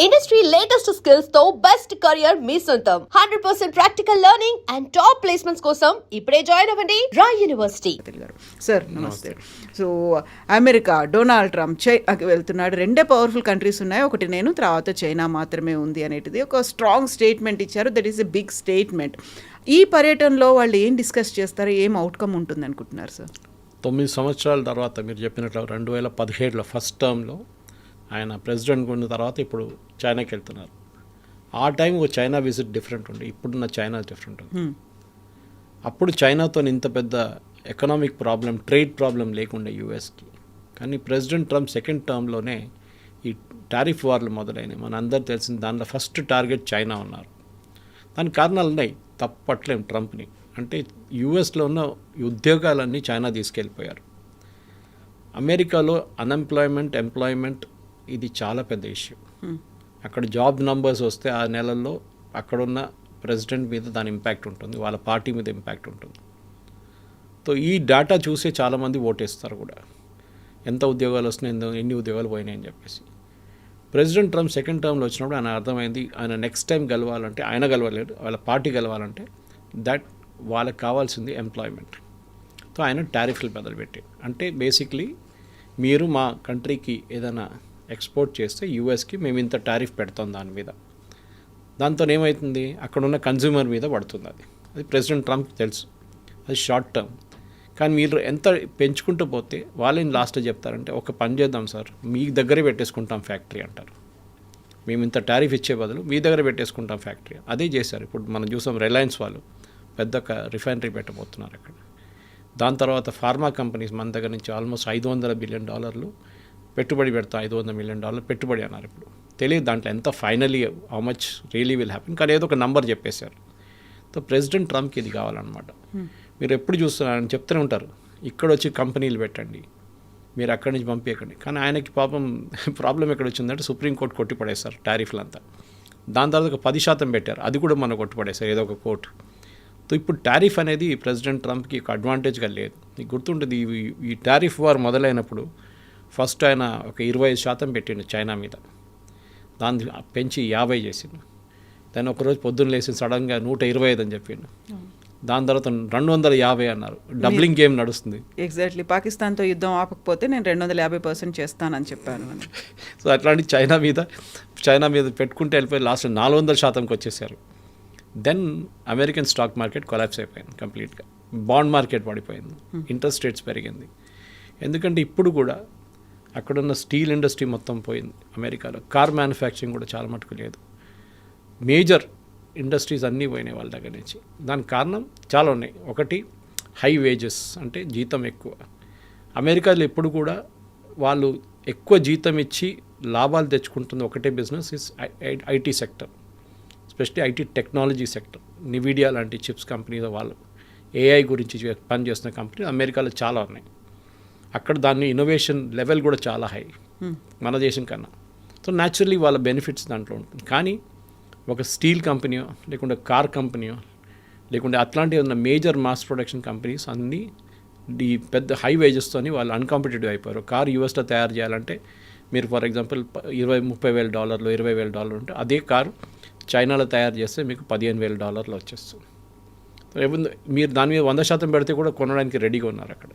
Industry latest skills తో best career మీ సొంతం. 100% practical learning and top placements కోసం ఇప్పుడే జాయిన్ అవ్వండి రాయ్ యూనివర్సిటీ. సార్ నమస్తే. సో అమెరికా డొనాల్డ్ ట్రంప్ చైనాకి వెళ్తున్నాడు. రెండే పవర్ఫుల్ కంట్రీస్ ఉన్నాయి, ఒకటి నేను, తర్వాత చైనా మాత్రమే ఉంది అనేటిది ఒక స్ట్రాంగ్ స్టేట్మెంట్ ఇచ్చారు. That is a big statement. ఈ పర్యటనలో వాళ్ళు ఏం డిస్కస్ చేస్తారు, ఏం అవుట్కమ్ ఉంటుంది అనుకుంటున్నారు సార్? 9 సంవత్సరాల తర్వాత మీరు చెప్పినట్లు 2017లో ఫస్ట్ టర్మ్లో ఆయన ప్రెసిడెంట్ ఉన్న తర్వాత ఇప్పుడు చైనాకి వెళ్తున్నారు. ఆ టైం చైనా విజిట్ డిఫరెంట్ ఉండే, ఇప్పుడున్న చైనా డిఫరెంట్ ఉంది. అప్పుడు చైనాతో ఇంత పెద్ద ఎకనామిక్ ప్రాబ్లం, ట్రేడ్ ప్రాబ్లం లేకుండా యూఎస్కి. కానీ ప్రెసిడెంట్ ట్రంప్ సెకండ్ టర్మ్లోనే ఈ టారిఫ్ వార్లు మొదలైనవి. మన అందరు తెలిసిన దాంట్లో ఫస్ట్ టార్గెట్ చైనా ఉన్నారు. దానికి కారణాలు ఉన్నాయి, తప్పట్లేం ట్రంప్ని. అంటే యూఎస్లో ఉన్న ఉద్యోగాలన్నీ చైనా తీసుకెళ్ళిపోయారు. అమెరికాలో అన్ఎంప్లాయ్మెంట్, ఎంప్లాయ్మెంట్ ఇది చాలా పెద్ద ఇష్యూ. అక్కడ జాబ్ నంబర్స్ వస్తే ఆ నెలల్లో అక్కడున్న ప్రెసిడెంట్ మీద దాని ఇంపాక్ట్ ఉంటుంది, వాళ్ళ పార్టీ మీద ఇంపాక్ట్ ఉంటుంది. సో ఈ డేటా చూసే చాలామంది ఓటేస్తారు కూడా, ఎంత ఉద్యోగాలు వస్తున్నాయి, ఎన్ని ఉద్యోగాలు పోయినాయి అని చెప్పేసి. ప్రెసిడెంట్ ట్రంప్ సెకండ్ టర్మ్లో వచ్చినప్పుడు ఆయన అర్థమైంది, ఆయన నెక్స్ట్ టైం గెలవాలంటే, ఆయన గెలవలేడు, వాళ్ళ పార్టీ గెలవాలంటే దట్ వాళ్ళకి కావాల్సింది ఎంప్లాయ్మెంట్. సో ఆయన టారిఫ్లు మొదలుపెట్టి, అంటే బేసిక్లీ మీరు మా కంట్రీకి ఏదైనా ఎక్స్పోర్ట్ చేస్తే యూఎస్కి మేము ఇంత టారిఫ్ పెడతాం దాని మీద. దాంతో ఏమవుతుంది, అక్కడున్న కన్జ్యూమర్ మీద పడుతుంది. అది ప్రెసిడెంట్ ట్రంప్ తెలుసు, అది షార్ట్ టర్మ్. కానీ మీరు ఎంత పెంచుకుంటూ పోతే వాళ్ళని లాస్ట్లో చెప్తారంటే, ఒక పని చేద్దాం సార్, మీ దగ్గరే పెట్టేసుకుంటాం ఫ్యాక్టరీ అంటారు. మేము ఇంత టారిఫ్ ఇచ్చే బదులు మీ దగ్గర పెట్టేసుకుంటాం ఫ్యాక్టరీ. అదే చేశారు. ఇప్పుడు మనం చూసాం, రిలయన్స్ వాళ్ళు పెద్ద రిఫైనరీ పెట్టబోతున్నారు అక్కడ. దాని తర్వాత ఫార్మా కంపెనీస్ మన దగ్గర నుంచి ఆల్మోస్ట్ $500 బిలియన్ పెట్టుబడి పెడతాం. $500 మిలియన్ పెట్టుబడి అన్నారు. ఇప్పుడు తెలియదు దాంట్లో ఎంత finally how much really will happen, కానీ ఏదో ఒక నంబర్ చెప్పేశారు. సో ప్రెసిడెంట్ ట్రంప్కి ఇది కావాలన్నమాట. మీరు ఎప్పుడు చూస్తున్నారని చెప్తూనే ఉంటారు, ఇక్కడ వచ్చి కంపెనీలు పెట్టండి, మీరు అక్కడి నుంచి పంపించకండి. కానీ ఆయనకి ప్రాబ్లం ఎక్కడ వచ్చిందంటే, సుప్రీంకోర్టు కొట్టిపడేశారు టారిఫ్లంతా. దాని తర్వాత ఒక 10% పెట్టారు, అది కూడా మనం కొట్టిపడేశారు ఏదో ఒక కోర్టు. సో ఇప్పుడు టారిఫ్ అనేది ప్రెసిడెంట్ ట్రంప్కి ఒక అడ్వాంటేజ్గా లేదు. మీకు గుర్తుంటుంది, ఈ టారిఫ్ వార్ మొదలైనప్పుడు ఫస్ట్ ఆయన ఒక 25% పెట్టిండు చైనా మీద, దాన్ని పెంచి 50 చేసిండు. దాన్ని ఒకరోజు పొద్దున్న లేసి సడన్గా 125 అని చెప్పిండు. దాని తర్వాత 250 అన్నారు. డబ్లింగ్ గేమ్ నడుస్తుంది. ఎగ్జాక్ట్లీ, పాకిస్తాన్తో యుద్ధం ఆపకపోతే నేను 250% చేస్తానని చెప్పాను. సో అట్లాంటి చైనా మీద పెట్టుకుంటే వెళ్ళిపోయి లాస్ట్ 400%కి వచ్చేసారు. Then American stock market collapse అయిపోయింది కంప్లీట్గా, బాండ్ మార్కెట్ పడిపోయింది, ఇంట్రెస్ట్ రేట్స్ పెరిగింది. ఎందుకంటే ఇప్పుడు కూడా అక్కడున్న స్టీల్ ఇండస్ట్రీ మొత్తం పోయింది అమెరికాలో. కార్ మ్యానుఫ్యాక్చరింగ్ కూడా చాలా మటుకు లేదు. మేజర్ ఇండస్ట్రీస్ అన్నీ పోయినాయి వాళ్ళ దగ్గర నుంచి. దానికి కారణం చాలా ఉన్నాయి. ఒకటి, హై వేజెస్, అంటే జీతం ఎక్కువ. అమెరికాలో ఎప్పుడు కూడా వాళ్ళు ఎక్కువ జీతం ఇచ్చి లాభాలు తెచ్చుకుంటుంది ఒకటే business, is IT sector, especially IT technology sector. నివిడియా లాంటి చిప్స్ కంపెనీ, వాళ్ళు ఏఐ గురించి పనిచేస్తున్న కంపెనీ అమెరికాలో చాలా ఉన్నాయి. అక్కడ దాన్ని ఇన్నోవేషన్ లెవెల్ కూడా చాలా హై మన దేశం కన్నా. సో న్యాచురల్లీ వాళ్ళ బెనిఫిట్స్ దాంట్లో ఉంటుంది. కానీ ఒక స్టీల్ కంపెనీయో, లేకుంటే కార్ కంపెనీయో, లేకుంటే అట్లాంటి ఉన్న మేజర్ మాస్ ప్రొడక్షన్ కంపెనీస్ అన్నీ ఈ పెద్ద హై వేజెస్తోని వాళ్ళు అన్కాంపిటేటివ్ అయిపోయారు. కార్ యూఎస్లో తయారు చేయాలంటే మీరు ఫర్ ఎగ్జాంపుల్ $20,000-30,000, $20,000 ఉంటే అదే కారు చైనాలో తయారు చేస్తే మీకు $15,000 వచ్చేస్తుంది. మీరు దాని మీద 100% పెడితే కూడా కొనడానికి రెడీగా ఉన్నారు అక్కడ.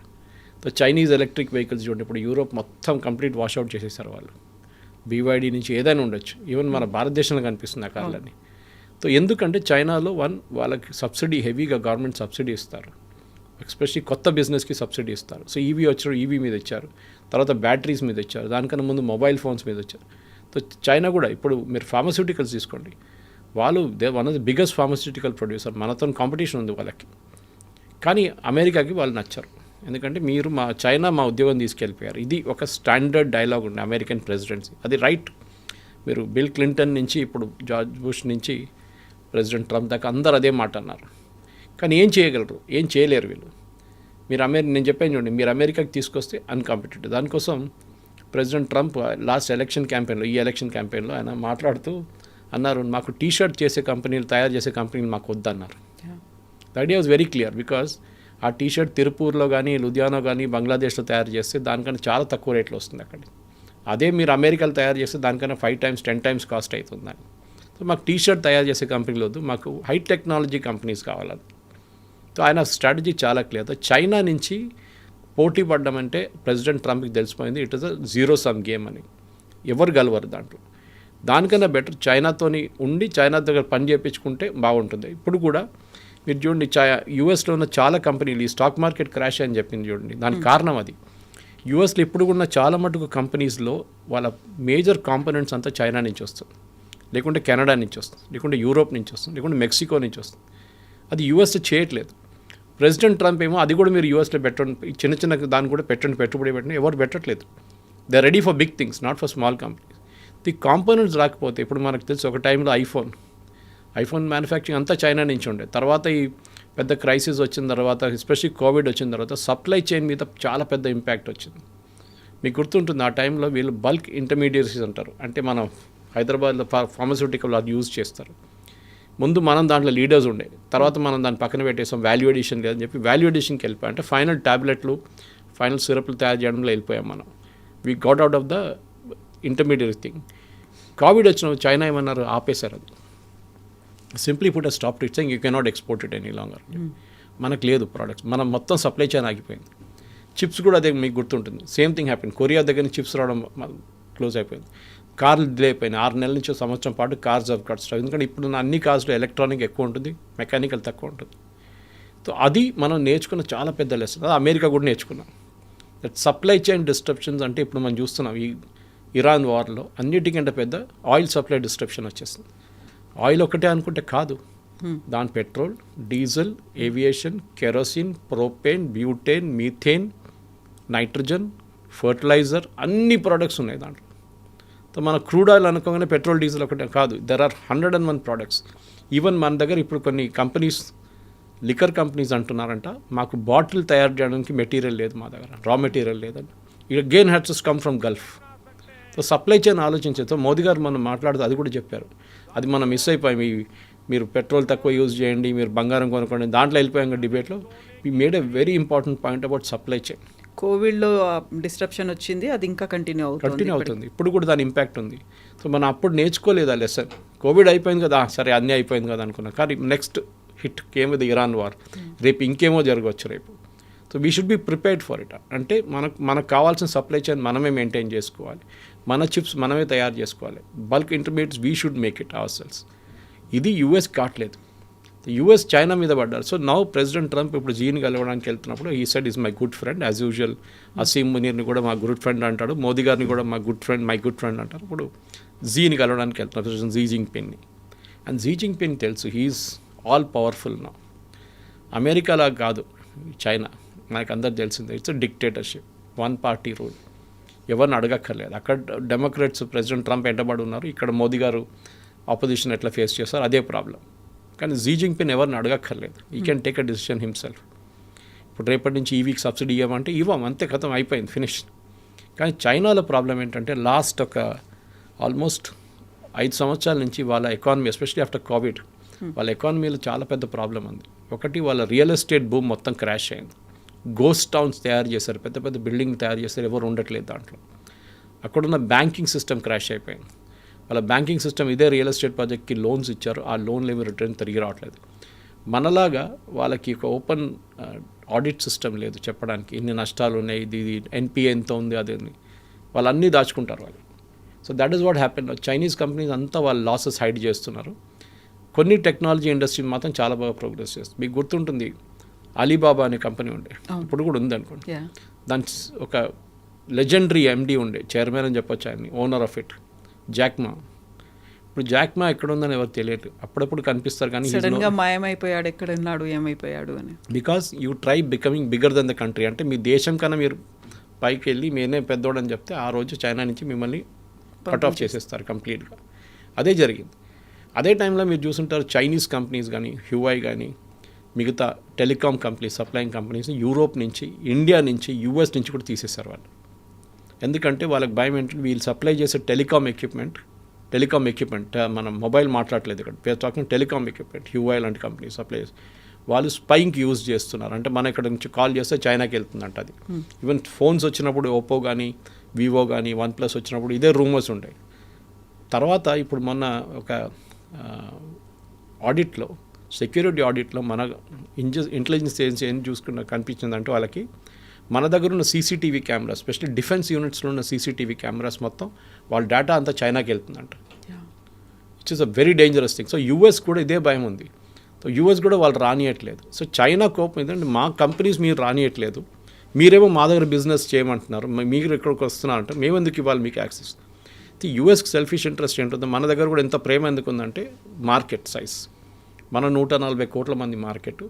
సో చైనీస్ ఎలక్ట్రిక్ వెహికల్స్ చూడండి, ఇప్పుడు యూరోప్ మొత్తం కంప్లీట్ వాష్అవుట్ చేసేసారు వాళ్ళు. BYD నుంచి ఏదైనా ఉండొచ్చు, ఈవెన్ మన భారతదేశంలో కనిపిస్తుంది ఆ కార్లన్నీ. సో ఎందుకంటే చైనాలో వాళ్ళకి సబ్సిడీ, హెవీగా గవర్నమెంట్ సబ్సిడీ ఇస్తారు, ఎస్పెషల్లీ కొత్త బిజినెస్కి సబ్సిడీ ఇస్తారు. సో ఈవీ వచ్చారు, ఈవీ మీద ఇచ్చారు, తర్వాత బ్యాటరీస్ మీద ఇచ్చారు, దానికన్నా ముందు మొబైల్ ఫోన్స్ మీద వచ్చారు. సో చైనా కూడా ఇప్పుడు మీరు ఫార్మస్యూటికల్స్ తీసుకోండి, వాళ్ళు one of the biggest pharmaceutical producer, మనతో కాంపిటీషన్ ఉంది వాళ్ళకి. కానీ అమెరికాకి వాళ్ళు నచ్చారు, ఎందుకంటే మీరు చైనా మా ఉద్యోగం తీసుకెళ్ళిపోయారు. ఇది ఒక స్టాండర్డ్ డైలాగ్ ఉంది అమెరికన్ ప్రెసిడెన్సీ. అది రైట్. మీరు బిల్ క్లింటన్ నుంచి ఇప్పుడు జార్జ్ బుష్ నుంచి ప్రెసిడెంట్ ట్రంప్ దాకా అందరు అదే మాట అన్నారు. కానీ ఏం చేయగలరు, ఏం చేయలేరు వీళ్ళు. నేను చెప్పాను చూడండి, మీరు అమెరికాకి తీసుకొస్తే అన్కాంపిటేటివ్. దానికోసం ప్రెసిడెంట్ ట్రంప్ లాస్ట్ ఎలక్షన్ క్యాంపెయిన్లో, ఈ ఎలక్షన్ క్యాంపెయిన్లో ఆయన మాట్లాడుతూ అన్నారు, మాకు టీషర్ట్ చేసే కంపెనీలు, తయారు చేసే కంపెనీలు మాకు వద్దన్నారు. The idea was very clear. Because ఆ టీషర్ట్ తిరుపూర్లో కానీ, లుధియానా కానీ, బంగ్లాదేశ్లో తయారు చేస్తే దానికన్నా చాలా తక్కువ రేట్లో వస్తుంది అక్కడ. అదే మీరు అమెరికాలో తయారు చేస్తే దానికన్నా 5 times 10 times కాస్ట్ అవుతుంది. సో మాకు టీ-షర్ట్ తయారు చేసే కంపెనీలు వద్దు, మాకు హై టెక్నాలజీ కంపెనీస్ కావాలి. సో ఆయన స్ట్రాటజీ చాలా క్లియర్. చైనా నుంచి పోటీ పడ్డం అంటే ప్రెసిడెంట్ ట్రంప్కి తెలిసిపోయింది it is a zero sum game అని, ఎవరు గెలవరు దాంట్లో. దానికన్నా బెటర్ చైనాతోని ఉండి చైనా దగ్గర పని చేయించుకుంటే బాగుంటుంది. ఇప్పుడు కూడా మీరు చూడండి యూఎస్లో ఉన్న చాలా కంపెనీలు ఈ స్టాక్ మార్కెట్ క్రాష్ అని చెప్పింది చూడండి, దానికి కారణం అది. యూఎస్లో ఇప్పుడు ఉన్న చాలా మటుకు కంపెనీస్లో వాళ్ళ మేజర్ కాంపోనెంట్స్ అంతా చైనా నుంచి వస్తుంది, లేకుంటే కెనడా నుంచి వస్తుంది, లేకుంటే యూరోప్ నుంచి వస్తుంది, లేకుంటే మెక్సికో నుంచి వస్తుంది. అది యూఎస్ చేయట్లేదు. ప్రెసిడెంట్ ట్రంప్ ఏమో అది కూడా మీరు యూఎస్లో పెట్టండి, చిన్న చిన్న దాన్ని కూడా పెట్టుబడి పెట్టండి, ఎవరు పెట్టట్లేదు. They are ready for big things, not for small companies. The components రాకపోతే ఇప్పుడు మనకు తెలుసు ఒక టైంలో ఐఫోన్ మ్యానుఫ్యాక్చరింగ్ అంతా చైనా నుంచి ఉండే. తర్వాత ఈ పెద్ద క్రైసిస్ వచ్చిన తర్వాత, ఎస్పెషల్లీ కోవిడ్ వచ్చిన తర్వాత సప్లై చైన్ మీద చాలా పెద్ద ఇంపాక్ట్ వచ్చింది. మీకు గుర్తుంటుంది ఆ టైంలో వీళ్ళు బల్క్ ఇంటర్మీడియట్స్ అంటారు, అంటే మనం హైదరాబాద్లో ఫార్మస్యూటికల్ అది యూజ్ చేస్తారు. ముందు మనం దాంట్లో లీడర్స్ ఉండే, తర్వాత మనం దాన్ని పక్కన పెట్టేసాం, వాల్యూ ఎడిషన్ లేదని చెప్పి వాల్యూ ఎడిషన్కి వెళ్ళిపోయాం. అంటే ఫైనల్ ట్యాబ్లెట్లు, ఫైనల్ సిరప్లు తయారు చేయడంలో వెళ్ళిపోయాం మనం. We got out of the intermediate thing. Covid వచ్చిన చైనా ఏమన్నారు, ఆపేశారు అది. Simply put a stop it saying you cannot export it any longer. మనకు లేదు ప్రోడక్ట్స్, మనం మొత్తం సప్లై చైన్ ఆగిపోయింది. చిప్స్ కూడా అదే మీకు గుర్తుంటుంది, సేమ్ థింగ్ హ్యాపెన్. కొరియా దగ్గర నుంచి చిప్స్ రావడం క్లోజ్ అయిపోయింది. కార్లు డిలే అయిపోయినాయి, 6 నెలల నుంచి సంవత్సరం పాటు కార్స్ ఆఫ్ కట్స్. ఎందుకంటే ఇప్పుడు అన్ని కార్స్లో ఎలక్ట్రానిక్ ఎక్కువ ఉంటుంది, మెకానికల్ తక్కువ ఉంటుంది. సో అది మనం నేర్చుకున్న చాలా పెద్ద లెసన్. అది అమెరికా కూడా నేర్చుకున్నాం. దట్ సప్లై చైన్ డిస్ట్రప్షన్స్ అంటే ఇప్పుడు మనం చూస్తున్నాం ఈ ఇరాన్ వార్లో అన్నిటికంటే పెద్ద ఆయిల్ సప్లై డిస్ట్రప్షన్ వచ్చేస్తుంది. ఆయిల్ ఒకటే అనుకుంటే కాదు, దాని petrol, diesel, aviation, kerosene, propane, butane, methane, nitrogen, fertiliser, అన్ని ప్రోడక్ట్స్ ఉన్నాయి దాంట్లో. సో మన క్రూడ్ ఆయిల్ అనుకోగానే పెట్రోల్, డీజిల్ ఒకటే కాదు, దెర్ ఆర్ 101 ప్రోడక్ట్స్. ఈవెన్ మన దగ్గర ఇప్పుడు కొన్ని కంపెనీస్, లిక్కర్ కంపెనీస్ అంటున్నారంట, మాకు బాటిల్ తయారు చేయడానికి మెటీరియల్ లేదు మా దగ్గర, రా మెటీరియల్ లేదండి. ఇక gain has come from Gulf. So supply chain ఆలోచించేతో మోదీ గారు మనం మాట్లాడుతూ అది కూడా చెప్పారు. అది మనం మిస్ అయిపోయాం. మీరు పెట్రోల్ తక్కువ యూజ్ చేయండి, మీరు బంగారం కొనుక్కోండి, దాంట్లో వెళ్ళిపోయాం డిబేట్లో. We made a very important point about supply chain. కోవిడ్లో డిస్ట్రప్షన్ వచ్చింది, అది ఇంకా కంటిన్యూ అవుతుంది. ఇప్పుడు కూడా దాని ఇంపాక్ట్ ఉంది. సో మనం అప్పుడు నేర్చుకోలేదు ఆ లెసన్. కోవిడ్ అయిపోయింది కదా, సరే అన్నీ అయిపోయింది కదా అనుకున్నాం. కానీ next hit came with Iran war. రేపు ఇంకేమో జరగవచ్చు రేపు. So we should be prepared for it. అంటే మనకు కావాల్సిన సప్లై చైన్ మనమే మెయింటైన్ చేసుకోవాలి, మన చిప్స్ మనమే తయారు చేసుకోవాలి, bulk intermediates we should make it our cells. ఇది యూఎస్ కావట్లేదు, యూఎస్ చైనా మీద పడ్డారు. సో నౌ ప్రెసిడెంట్ ట్రంప్ ఇప్పుడు జీని కలవడానికి వెళ్తున్నప్పుడు he said is my good friend as usual. Asim మునీర్ని కూడా మా గుడ్ ఫ్రెండ్ అంటాడు, మోదీ గారిని కూడా మై గుడ్ ఫ్రెండ్ అంటారు. ఇప్పుడు జీని కలవడానికి వెళ్తున్నారు ప్రెసిడెంట్ జీ జింగ్పిన్ని. అండ్ జీ జింగ్పిన్ తెలుసు హీఈస్ ఆల్ పవర్ఫుల్ నౌ. అమెరికాలా కాదు చైనా, మనకు అందరు తెలిసిందే. ఇట్స్ డిక్టేటర్షిప్, 1 party రూల్, ఎవరిని అడగక్కర్లేదు. అక్కడ డెమోక్రాట్స్ ప్రెసిడెంట్ ట్రంప్ ఎంటబడి ఉన్నారు, ఇక్కడ మోదీ గారు ఆపోజిషన్ ఎట్లా ఫేస్ చేస్తారు అదే ప్రాబ్లం. కానీ జీ జింగ్పిన్ ఎవరిని అడగక్కర్లేదు, ఈ can take a decision himself. ఇప్పుడు రేపటి నుంచి ఈవీకి సబ్సిడీ ఇవ్వమంటే ఇవ్వం, అంతే కథం అయిపోయింది, ఫినిష్. కానీ చైనాలో ప్రాబ్లం ఏంటంటే లాస్ట్ ఒక ఆల్మోస్ట్ 5 సంవత్సరాల నుంచి వాళ్ళ ఎకానమీ, ఎస్పెషలీ ఆఫ్టర్ కోవిడ్, వాళ్ళ ఎకానమీలో చాలా పెద్ద ప్రాబ్లం ఉంది. ఒకటి, వాళ్ళ రియల్ ఎస్టేట్ భూమి మొత్తం క్రాష్ అయింది. గోస్ట్ టౌన్స్ తయారు చేశారు, పెద్ద పెద్ద బిల్డింగ్ తయారు చేశారు, ఎవరు ఉండట్లేదు దాంట్లో. అక్కడున్న బ్యాంకింగ్ సిస్టమ్ క్రాష్ అయిపోయింది. వాళ్ళ బ్యాంకింగ్ సిస్టమ్ ఇదే రియల్ ఎస్టేట్ ప్రాజెక్ట్కి లోన్స్ ఇచ్చారు, ఆ లోన్లు ఏమి రిటర్న్ తిరిగి రావట్లేదు. మనలాగా వాళ్ళకి ఒక ఓపెన్ ఆడిట్ సిస్టమ్ లేదు చెప్పడానికి ఇన్ని నష్టాలు ఉన్నాయి, ఇది ఎన్పిఏ ఎంత ఉంది, అది వాళ్ళన్నీ దాచుకుంటారు వాళ్ళు. So that is what happen. Chinese companies అంతా వాళ్ళ లాసెస్ హైడ్ చేస్తున్నారు. కొన్ని టెక్నాలజీ ఇండస్ట్రీ మాత్రం చాలా బాగా ప్రోగ్రెస్ చేస్తుంది. మీకు గుర్తుంటుంది అలీబాబా అనే కంపెనీ ఉండే, ఇప్పుడు కూడా ఉంది అనుకోండి. దాని ఒక లెజెండరీ ఎండి ఉండే, చైర్మన్ అని చెప్పొచ్చు ఆయన్ని, ఓనర్ ఆఫ్ ఇట్, జాక్మా. ఇప్పుడు జాక్మా ఎక్కడ ఉందని ఎవరు తెలియదు, అప్పుడప్పుడు కనిపిస్తారు కానీ సడన్గా మాయమైపోయాడు, ఎక్కడ ఉన్నాడు, ఏమైపోయాడు అని. Because you try becoming bigger than the country. అంటే మీ దేశం కన్నా మీరు పైకి వెళ్ళి మీరే పెద్దోడని చెప్తే ఆ రోజు చైనా నుంచి మిమ్మల్ని కట్ ఆఫ్ చేసేస్తారు కంప్లీట్గా. అదే జరిగింది. అదే టైంలో మీరు చూసుంటారు చైనీస్ కంపెనీస్ కానీ, హ్యూఐ కానీ, మిగతా telecom companies, supplying companies Europe నుంచి, ఇండియా నుంచి, యూఎస్ నుంచి కూడా తీసేశారు వాళ్ళు. ఎందుకంటే వాళ్ళకి భయం ఏంటంటే వీళ్ళు సప్లై చేసే టెలికాం ఎక్విప్మెంట్ మనం మొబైల్ మాట్లాడలేదు ఇక్కడ, పేరు టాకింగ్ టెలికాం ఎక్విప్మెంట్, హ్యూఐ లాంటి కంపెనీ సప్లై చేసి వాళ్ళు స్పైంగ్కి యూజ్ చేస్తున్నారు. అంటే మన ఇక్కడ నుంచి కాల్ చేస్తే చైనాకి వెళ్తుందంట అది. ఈవెన్ ఫోన్స్ వచ్చినప్పుడు ఓప్పో కానీ వివో కానీ OnePlus వచ్చినప్పుడు ఇదే రూమర్స్ ఉంటాయి. తర్వాత ఇప్పుడు మొన్న ఒక ఆడిట్లో, సెక్యూరిటీ ఆడిట్లో మన ఇంటెలిజెన్స్ ఏజెన్సీ ఏం కనిపించిందంటే వాళ్ళకి మన దగ్గర ఉన్న సీసీటీవీ కెమెరాస్, స్పెషల్లీ డిఫెన్స్ యూనిట్స్లో ఉన్న సీసీటీవీ కెమెరాస్ మొత్తం వాళ్ళ డేటా అంతా చైనాకి వెళ్తుందంట. It's is a very dangerous thing. So US కూడా ఇదే భయం ఉంది. సో యూఎస్ కూడా వాళ్ళు రానియట్లేదు. సో చైనా కోపం ఏంటంటే మా కంపెనీస్ మీరు రానియట్లేదు, మీరేమో మా దగ్గర బిజినెస్ చేయమంటున్నారు, మీరు ఇక్కడికి వస్తున్నారంటే మేము ఎందుకు ఇవ్వాలి మీకు యాక్సెస్. యూఎస్కి సెల్ఫిష్ ఇంట్రెస్ట్ ఏంటంటే మన దగ్గర కూడా ఎంత ప్రేమ ఎందుకు ఉందంటే మార్కెట్ సైజ్. మన 140 కోట్ల మంది మార్కెట్,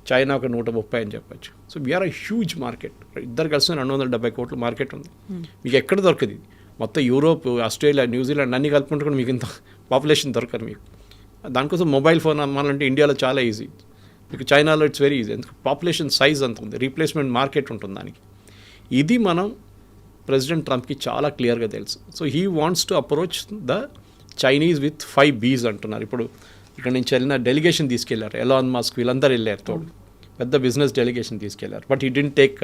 చైనా ఒక 130 అని చెప్పచ్చు. So we are a huge market. ఇద్దరు కలిసి 270 కోట్ల మార్కెట్ ఉంది. మీకు ఎక్కడ దొరకదు. మొత్తం యూరోప్, ఆస్ట్రేలియా, న్యూజిలాండ్ అన్నీ కలుపుకుంటే కూడా మీకు ఇంత పాపులేషన్ దొరకదు మీకు. దానికోసం మొబైల్ ఫోన్ అమ్మాలంటే ఇండియాలో చాలా ఈజీ, మీకు చైనాలో ఇట్స్ వెరీ ఈజీ. ఎందుకు పాపులేషన్ సైజ్ అంత ఉంది, రీప్లేస్మెంట్ మార్కెట్ ఉంటుంది దానికి. ఇది మనం ప్రెసిడెంట్ ట్రంప్కి చాలా క్లియర్గా తెలుసు. So he wants to approach the Chinese with 5 Bs అంటున్నారు. ఇప్పుడు ఇక్కడ నుంచి వెళ్ళిన డెలిగేషన్ తీసుకెళ్లారు, ఎలాన్ మస్క్ వీళ్ళందరూ వెళ్ళారు తోడు, పెద్ద బిజినెస్ డెలిగేషన్ తీసుకెళ్లారు. But he didn't take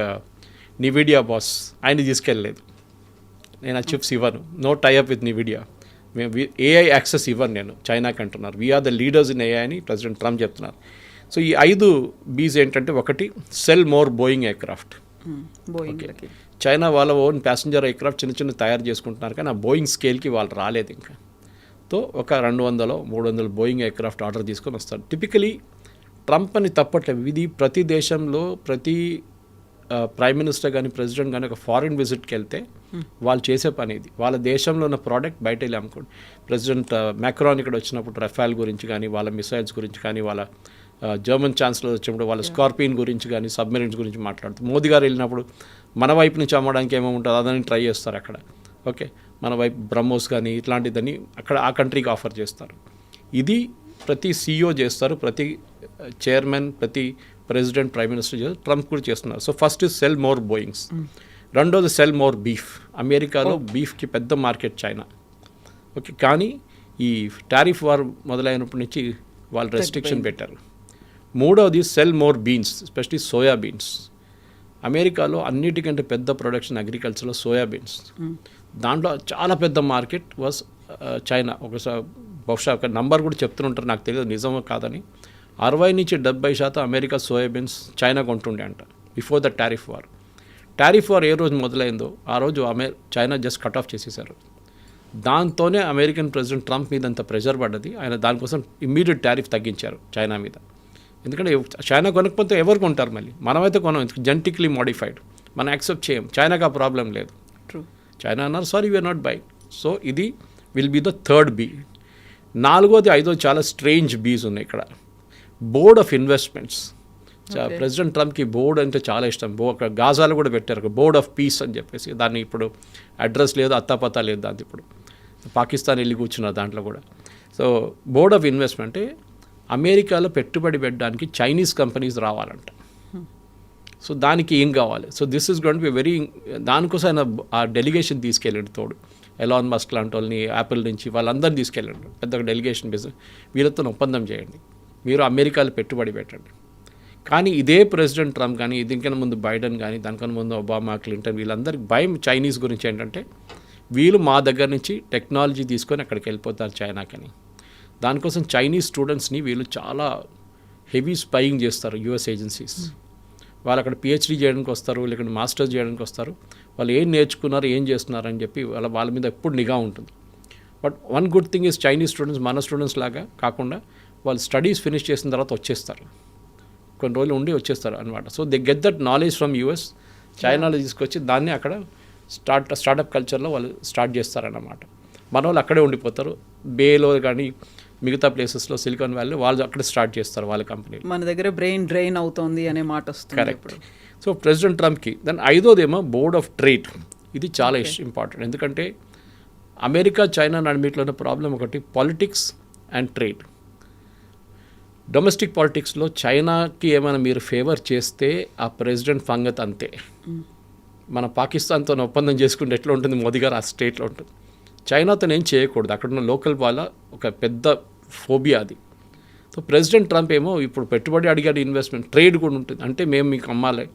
నివిడియా boss, ఆయన తీసుకెళ్ళలేదు. నేను ఆ చిప్స్ ఇవ్వను, నో టైఅప్ విత్ నివిడియా, మేము ఏఐ యాక్సెస్ ఇవ్వను నేను చైనాకి అంటున్నారు. We are the leaders in AI అని ప్రెసిడెంట్ ట్రంప్ చెప్తున్నారు. సో ఈ 5 Bs ఏంటంటే, ఒకటి sell more Boeing aircraft. China వాళ్ళ ఓన్ ప్యాసింజర్ ఎయిర్క్రాఫ్ట్ చిన్న తయారు చేసుకుంటున్నారు, కానీ ఆ బోయింగ్ స్కేల్కి వాళ్ళు రాలేదు ఇంకా. తో ఒక 200-300 బోయింగ్ ఎయిర్క్రాఫ్ట్ ఆర్డర్ తీసుకొని వస్తారు. టిపికలీ ట్రంప్ అని తప్పట్లేదు. ఇది ప్రతి దేశంలో ప్రతి ప్రైమ్ మినిస్టర్ కానీ ప్రెసిడెంట్ కానీ ఒక ఫారిన్ విజిట్కి వెళ్తే వాళ్ళు చేసే పని ఇది. వాళ్ళ దేశంలో ఉన్న ప్రోడక్ట్ బయట వెళ్ళి అమ్ముకోండి. ప్రెసిడెంట్ మ్యాక్రాన్ ఇక్కడ వచ్చినప్పుడు రఫాల్ గురించి కానీ, వాళ్ళ మిసైల్స్ గురించి కానీ, వాళ్ళ జర్మన్ ఛాన్సలర్ వచ్చినప్పుడు వాళ్ళ స్కార్పియన్ గురించి కానీ, సబ్మెరీన్స్ గురించి మాట్లాడుతారు. మోదీ గారు వెళ్ళినప్పుడు మన వైపు నుంచి అమ్మడానికి ఏమో ఉంటుందో అదని ట్రై చేస్తారు అక్కడ. ఓకే, మన వైపు బ్రహ్మోస్ కానీ ఇట్లాంటిదని అక్కడ ఆ కంట్రీకి ఆఫర్ చేస్తారు. ఇది ప్రతి CEO చేస్తారు, ప్రతి చైర్మన్, ప్రతి ప్రెసిడెంట్, ప్రైమ్ మినిస్టర్ చేస్తారు. ట్రంప్ కూడా చేస్తున్నారు. So first is sell more Boeings. రెండోది సెల్ మోర్ బీఫ్. అమెరికాలో బీఫ్కి పెద్ద మార్కెట్ చైనా. ఓకే, కానీ ఈ టారిఫ్ వార్ మొదలైనప్పటి నుంచి వాళ్ళు రెస్ట్రిక్షన్ పెట్టారు. మూడవది cell more beans, especially soya beans. అమెరికాలో అన్నిటికంటే పెద్ద ప్రొడక్షన్ అగ్రికల్చర్లో సోయా బీన్స్. దాంట్లో చాలా పెద్ద మార్కెట్ వాజ్ చైనా. ఒకసారి బహుశా ఒక నంబర్ కూడా చెప్తుంటారు, నాకు తెలియదు నిజమో కాదని. 60-70% అమెరికా సోయాబీన్స్ చైనా కొంటుండే అంట before the tariff war. Tariff war ఏ రోజు మొదలైందో ఆ రోజు చైనా జస్ట్ కట్ ఆఫ్ చేసేసారు. దాంతోనే అమెరికన్ ప్రెసిడెంట్ ట్రంప్ మీద అంత ప్రెషర్ పడ్డది. ఆయన దానికోసం ఇమ్మీడియట్ టారిఫ్ తగ్గించారు చైనా మీద. ఎందుకంటే చైనా కొనకపోతే ఎవరు కొంటారు మళ్ళీ? మనమైతే కొనం, జెనెటిక్లీ మోడిఫైడ్, మనం యాక్సెప్ట్ చేయం. చైనాకి ఆ ప్రాబ్లం లేదు. చైనా అన్నారు sorry we are not buy. So ఇది will be the third B. 4వ 5వ చాలా స్ట్రేంజ్ బీస్ ఉన్నాయి ఇక్కడ. Board of investments. ప్రెసిడెంట్ ట్రంప్కి బోర్డ్ అంటే చాలా ఇష్టం. అక్కడ గాజాలు కూడా పెట్టారు, బోర్డ్ ఆఫ్ పీస్ అని చెప్పేసి. దాన్ని ఇప్పుడు అడ్రస్ లేదు, అత్తాపత్తా లేదు దాన్ని. ఇప్పుడు పాకిస్తాన్ వెళ్ళి కూర్చున్నారు దాంట్లో కూడా. సో బోర్డ్ ఆఫ్ ఇన్వెస్ట్మెంట్ అంటే అమెరికాలో పెట్టుబడి పెట్టడానికి చైనీస్ కంపెనీస్ రావాలంట. సో దానికి ఏం కావాలి? So this is going to be very, దానికోసం ఆయన ఆ డెలిగేషన్ తీసుకెళ్ళండి తోడు. ఎలాన్ మస్క్ లాంటి వాళ్ళని, యాపిల్ నుంచి వాళ్ళందరినీ తీసుకెళ్ళండి, పెద్దగా డెలిగేషన్ బిజినెస్ వీళ్ళతో ఒప్పందం చేయండి, మీరు అమెరికాలో పెట్టుబడి పెట్టండి. కానీ ఇదే ప్రెసిడెంట్ ట్రంప్ కానీ, దీనికన్నా ముందు బైడెన్ కానీ, దానికన్నా ముందు ఒబామా, క్లింటన్, వీళ్ళందరికీ భయం చైనీస్ గురించి ఏంటంటే వీళ్ళు మా దగ్గర నుంచి టెక్నాలజీ తీసుకొని అక్కడికి వెళ్ళిపోతారు చైనాకని. దానికోసం చైనీస్ స్టూడెంట్స్ని వీళ్ళు చాలా హెవీ స్పైయింగ్ చేస్తారు యుఎస్ ఏజెన్సీస్. వాళ్ళు అక్కడ PhD చేయడానికి వస్తారు, లేకుంటే మాస్టర్స్ చేయడానికి వస్తారు. వాళ్ళు ఏం నేర్చుకున్నారు, ఏం చేస్తున్నారు అని చెప్పి వాళ్ళ మీద ఎప్పుడు నిఘా ఉంటుంది. But one good thing is Chinese students మన స్టూడెంట్స్ లాగా కాకుండా వాళ్ళు స్టడీస్ ఫినిష్ చేసిన తర్వాత వచ్చేస్తారు, కొన్ని రోజులు ఉండి వచ్చేస్తారు అనమాట. So they get that knowledge from US. చైనాలో తీసుకొచ్చి దాన్ని అక్కడ స్టార్టప్ కల్చర్లో వాళ్ళు స్టార్ట్ చేస్తారన్నమాట. మన వాళ్ళు అక్కడే ఉండిపోతారు. బేలో కానీ మిగతా ప్లేసెస్లో, సిలికాన్ వ్యాలీలో వాళ్ళు అక్కడ స్టార్ట్ చేస్తారు వాళ్ళ కంపెనీ. మన దగ్గర బ్రెయిన్ డ్రైన్ అవుతుంది అనే మాట వస్తుంది. కరెక్ట్. సో ప్రెసిడెంట్ ట్రంప్కి దాని 5వదేమో బోర్డ్ ఆఫ్ ట్రేడ్. ఇది చాలా ఇంపార్టెంట్. ఎందుకంటే అమెరికా, చైనా నడిమిట్లో ఉన్న ప్రాబ్లం ఒకటి పాలిటిక్స్ అండ్ ట్రేడ్. డొమెస్టిక్ పాలిటిక్స్లో చైనాకి ఏమైనా మీరు ఫేవర్ చేస్తే ఆ ప్రెసిడెంట్ ఫంగత్ అంతే. మన పాకిస్తాన్తో ఒప్పందం చేసుకుంటే ఎట్లా ఉంటుంది, మోదీ గారు ఆ స్టేట్లో ఉంటుంది. చైనాతో ఏం చేయకూడదు, అక్కడున్న లోకల్ వాళ్ళ ఒక పెద్ద ఫోబియా అది. సో ప్రెసిడెంట్ ట్రంప్ ఏమో ఇప్పుడు పెట్టుబడి అడిగాడు, ఇన్వెస్ట్మెంట్, ట్రేడ్ కూడా ఉంటుంది. అంటే మేము మీకు అమ్మాలి,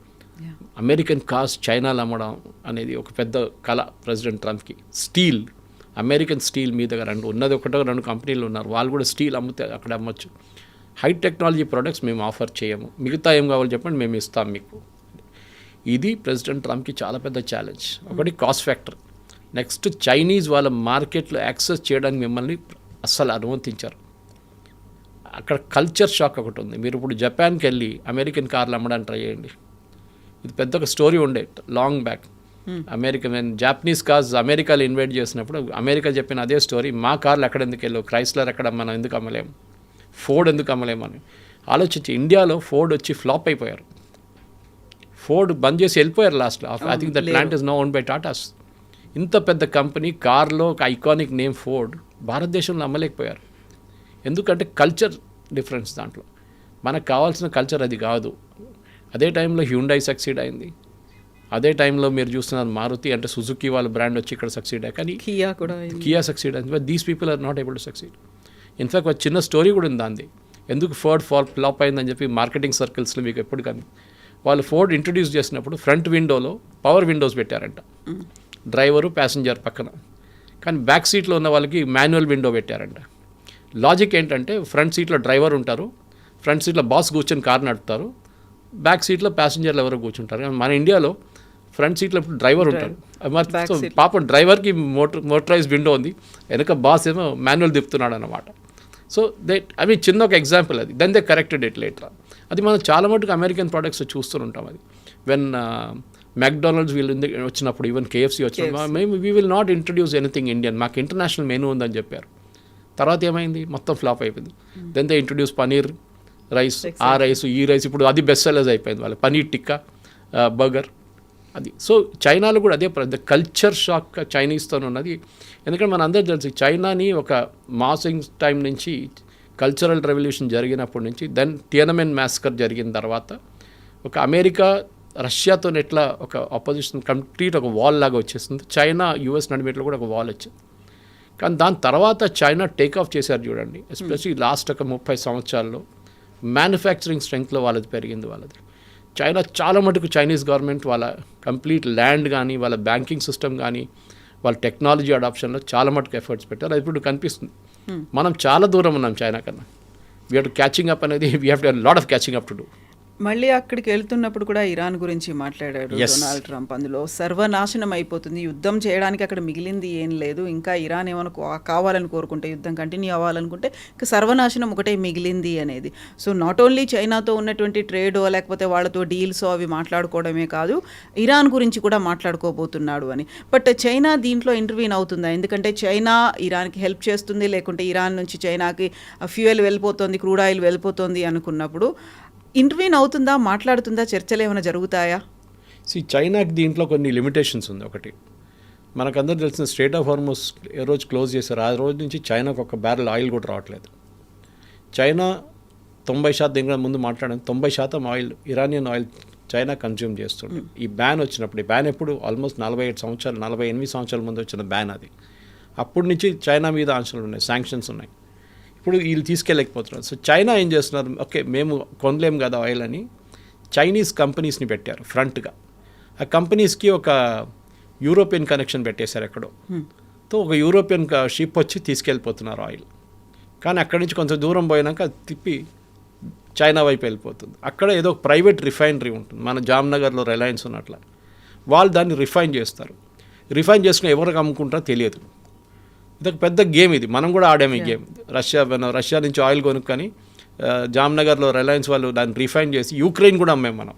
అమెరికన్ కార్స్ చైనాలో అమ్మడం అనేది ఒక పెద్ద కళ ప్రెసిడెంట్ ట్రంప్కి. స్టీల్, అమెరికన్ స్టీల్ మీ దగ్గర ఉన్నది ఒకటో రెండు కంపెనీలు ఉన్నారు, వాళ్ళు కూడా స్టీల్ అమ్మితే అక్కడ అమ్మొచ్చు. హై టెక్నాలజీ ప్రోడక్ట్స్ మేము ఆఫర్ చేయము, మిగతా ఏం కావాలో చెప్పండి మేము ఇస్తాం మీకు. ఇది ప్రెసిడెంట్ ట్రంప్కి చాలా పెద్ద ఛాలెంజ్. ఒకటి కాస్ట్ ఫ్యాక్టర్, నెక్స్ట్ చైనీస్ వాళ్ళ మార్కెట్లో యాక్సెస్ చేయడానికి మిమ్మల్ని అస్సలు అనుమతించారు. అక్కడ కల్చర్ షాక్ ఒకటి ఉంది. మీరు ఇప్పుడు జపాన్కి వెళ్ళి అమెరికన్ కార్లు అమ్మడానికి ట్రై చేయండి. ఇది పెద్ద ఒక స్టోరీ ఉండే long back. American Japanese cars అమెరికాలో ఇన్వైట్ చేసినప్పుడు అమెరికా చెప్పిన అదే స్టోరీ, మా కార్లు ఎక్కడ ఎందుకు వెళ్ళవు, క్రైస్లర్ ఎక్కడ మనం ఎందుకు అమ్మలేము, ఫోర్డ్ ఎందుకు అమ్మలేము అని ఆలోచించి ఇండియాలో ఫోర్డ్ వచ్చి ఫ్లాప్ అయిపోయారు. ఫోర్డ్ బంద్ చేసి వెళ్ళిపోయారు లాస్ట్లో. I think that plant is now owned by Tatas. ఇంత పెద్ద కంపెనీ, కార్లో ఒక ఐకానిక్ నేమ్ ఫోర్డ్, భారతదేశంలో అమ్మలేకపోయారు. ఎందుకంటే కల్చర్ డిఫరెన్స్ దాంట్లో. మనకు కావాల్సిన కల్చర్ అది కాదు. అదే టైంలో హ్యుండై సక్సీడ్ అయింది, అదే టైంలో మీరు చూస్తున్నారు మారుతి అంటే సుజుకి వాళ్ళ బ్రాండ్ వచ్చి ఇక్కడ సక్సీడ్ అయ్యాయి, కానీ కియా సక్సీడ్ అయింది. But these people are not able to succeed. In fact ఒక చిన్న స్టోరీ కూడా ఉంది దాన్ని, ఎందుకు ఫోర్డ్ ఫ్లాప్ అయిందని చెప్పి మార్కెటింగ్ సర్కిల్స్లో మీకు ఎప్పుడు కానీ వాళ్ళు ఫోర్డ్ ఇంట్రడ్యూస్ చేసినప్పుడు ఫ్రంట్ విండోలో పవర్ విండోస్ పెట్టారంట, డ్రైవరు ప్యాసింజర్ పక్కన, కానీ బ్యాక్ సీట్లో ఉన్న వాళ్ళకి మాన్యువల్ విండో పెట్టారంట. లాజిక్ ఏంటంటే ఫ్రంట్ సీట్లో డ్రైవర్ ఉంటారు, ఫ్రంట్ సీట్లో బాస్ కూర్చొని కారు నడుపుతారు, బ్యాక్ సీట్లో ప్యాసింజర్లు ఎవరో కూర్చుంటారు. కానీ మన ఇండియాలో ఫ్రంట్ సీట్లో డ్రైవర్ ఉంటారు. మరి పాపం డ్రైవర్కి మోటరైజ్ విండో ఉంది, వెనక బాస్ ఏమో మాన్యువల్ తిప్పుతున్నాడు అన్నమాట. సో అవి చిన్న ఒక ఎగ్జాంపుల్ అది. Then they corrected it later. అది మనం చాలా మటుకు అమెరికన్ ప్రోడక్ట్స్ చూస్తూ ఉంటాం. అది వెన్ మెక్డానల్డ్స్ వీళ్ళు వచ్చినప్పుడు, ఈవెన్ కేఎఫ్సీ వచ్చినప్పుడు, మేము we will not introduce anything Indian, మాకు ఇంటర్నేషనల్ మెనూ ఉందని చెప్పారు. తర్వాత ఏమైంది, మొత్తం ఫ్లాప్ అయిపోయింది. Then they introduce paneer rice, ఆ రైస్ ఈ రైస్, ఇప్పుడు అది బెస్ట్ సెల్లర్స్ అయిపోయింది వాళ్ళ పనీర్ టిక్కా బర్గర్ అది. సో చైనాలో కూడా అదే కల్చర్ షాక్ చైనీస్తో ఉన్నది. ఎందుకంటే మన అందరూ తెలుసు చైనాని ఒక మాసింగ్ టైం నుంచి కల్చరల్ రెవల్యూషన్ జరిగినప్పటి నుంచి, దెన్ టియనమెన్ మ్యాస్కర్ జరిగిన తర్వాత ఒక అమెరికా రష్యాతో ఎట్లా ఒక ఆపోజిషన్ కంప్లీట్ ఒక వాల్ లాగా వచ్చేస్తుంది, చైనా యూఎస్ నడిమేట్లో కూడా ఒక వాల్ వచ్చింది. కానీ దాని తర్వాత చైనా టేక్ ఆఫ్ చేశారు చూడండి. ఎస్పెషల్లీ లాస్ట్ ఒక 30 సంవత్సరాల్లో మ్యానుఫ్యాక్చరింగ్ స్ట్రెంగ్త్లో వాళ్ళది పెరిగింది. వాళ్ళది చైనా చాలా మటుకు చైనీస్ గవర్నమెంట్ వాళ్ళ కంప్లీట్ ల్యాండ్ కానీ, వాళ్ళ బ్యాంకింగ్ సిస్టమ్ కానీ, వాళ్ళ టెక్నాలజీ అడాప్షన్లో చాలా మటుకు ఎఫర్ట్స్ పెట్టారు. అది ఇప్పుడు కనిపిస్తుంది. మనం చాలా దూరం ఉన్నాం చైనా కన్నా. We have to catching up అనేది, we have to lot of catching up to do. మళ్ళీ అక్కడికి వెళ్తున్నప్పుడు కూడా ఇరాన్ గురించి మాట్లాడాడు డొనాల్డ్ ట్రంప్. అందులో సర్వనాశనం అయిపోతుంది, యుద్ధం చేయడానికి అక్కడ మిగిలింది ఏం లేదు, ఇంకా ఇరాన్ ఏమైనా కావాలని కోరుకుంటే, యుద్ధం కంటిన్యూ అవ్వాలనుకుంటే ఇంకా సర్వనాశనం ఒకటే మిగిలింది అనేది. సో నాట్ ఓన్లీ చైనాతో ఉన్నటువంటి ట్రేడో లేకపోతే వాళ్ళతో డీల్స్ అవి మాట్లాడుకోవడమే కాదు, ఇరాన్ గురించి కూడా మాట్లాడుకోబోతున్నాడు అని. బట్ చైనా దీంట్లో ఇంటర్వ్యూన్ అవుతుందా? ఎందుకంటే చైనా ఇరాన్కి హెల్ప్ చేస్తుంది, లేకుంటే ఇరాన్ నుంచి చైనాకి ఫ్యూయల్ వెళ్ళిపోతుంది, క్రూడ్ ఆయిల్ వెళ్ళిపోతుంది అనుకున్నప్పుడు ఇంటర్వ్యూన్ అవుతుందా, మాట్లాడుతుందా, చర్చలు ఏమైనా జరుగుతాయా? చైనాకి దీంట్లో కొన్ని లిమిటేషన్స్ ఉంది. ఒకటి మనకందరూ తెలిసిన స్ట్రైట్ ఆఫ్ హార్మోస్ ఏ రోజు క్లోజ్ చేశారు, ఆ రోజు నుంచి చైనాకు ఒక బ్యారెల్ ఆయిల్ కూడా రావట్లేదు. చైనా 90% ఇంకా ముందు మాట్లాడాను, 90% oil, Iranian oil China consume చేస్తుంది. ఈ బ్యాన్ వచ్చినప్పుడు, ఈ బ్యాన్ ఎప్పుడు ఆల్మోస్ట్ 48 సంవత్సరాల ముందు వచ్చిన బ్యాన్ అది. అప్పటి నుంచి చైనా మీద ఆంక్షలు ఉన్నాయి, శాంక్షన్స్ ఉన్నాయి. ఇప్పుడు వీళ్ళు తీసుకెళ్ళలేకపోతున్నారు. సో చైనా ఏం చేస్తున్నారు, ఓకే మేము కొనలేం కదా ఆయిల్ అని చైనీస్ కంపెనీస్ని పెట్టారు ఫ్రంట్గా. ఆ కంపెనీస్కి ఒక యూరోపియన్ కనెక్షన్ పెట్టేశారు ఎక్కడో. తో ఒక యూరోపియన్ షిప్ వచ్చి తీసుకెళ్ళిపోతున్నారు ఆయిల్. కానీ అక్కడి నుంచి కొంచెం దూరం పోయినాక తిప్పి చైనా వైపు వెళ్ళిపోతుంది. అక్కడ ఏదో ఒక ప్రైవేట్ రిఫైనరీ ఉంటుంది, మన జామ్నగర్లో రిలయన్స్ ఉన్నట్ల. వాళ్ళు దాన్ని రిఫైన్ చేస్తారు. రిఫైన్ చేసుకుని ఎవరికి అమ్ముకుంటారో తెలియదు. ఇది ఒక పెద్ద గేమ్. ఇది మనం కూడా ఆడాము ఈ గేమ్. రష్యా నుంచి ఆయిల్ కొనుక్కొని జామ్నగర్లో రిలయన్స్ వాళ్ళు దాన్ని రిఫైన్ చేసి యూక్రెయిన్ కూడా అమ్మాం మనం.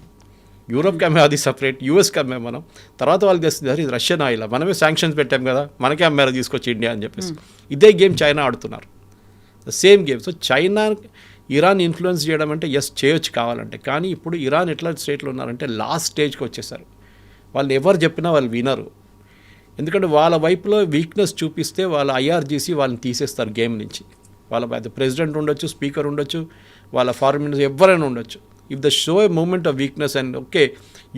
యూరోప్కి అమ్మే అది సపరేట్, యూఎస్కి అమ్మాం మనం. తర్వాత వాళ్ళు తెస్తుంది ఇది రష్యన్ ఆయిల్, మనమే శాంక్షన్స్ పెట్టాం కదా, మనకే అమ్మారు తీసుకొచ్చి ఇండియా అని చెప్పేసి. ఇదే గేమ్ చైనా ఆడుతున్నారు, the same game. So China Iran influence చేయడం అంటే ఎస్ చేయొచ్చు కావాలంటే, కానీ ఇప్పుడు ఇరాన్ ఎట్లా స్టేట్లో ఉన్నారంటే లాస్ట్ స్టేజ్కి వచ్చేసారు. వాళ్ళు ఎవరు చెప్పినా వాళ్ళు వినరు. ఎందుకంటే వాళ్ళ వైపులో వీక్నెస్ చూపిస్తే వాళ్ళ ఐఆర్జీసీ వాళ్ళని తీసేస్తారు గేమ్ నుంచి. వాళ్ళ ప్రెసిడెంట్ ఉండొచ్చు, స్పీకర్ ఉండొచ్చు, వాళ్ళ ఫారెన్ మినిస్టర్ ఎవరైనా ఉండొచ్చు. If they show a moment of weakness and okay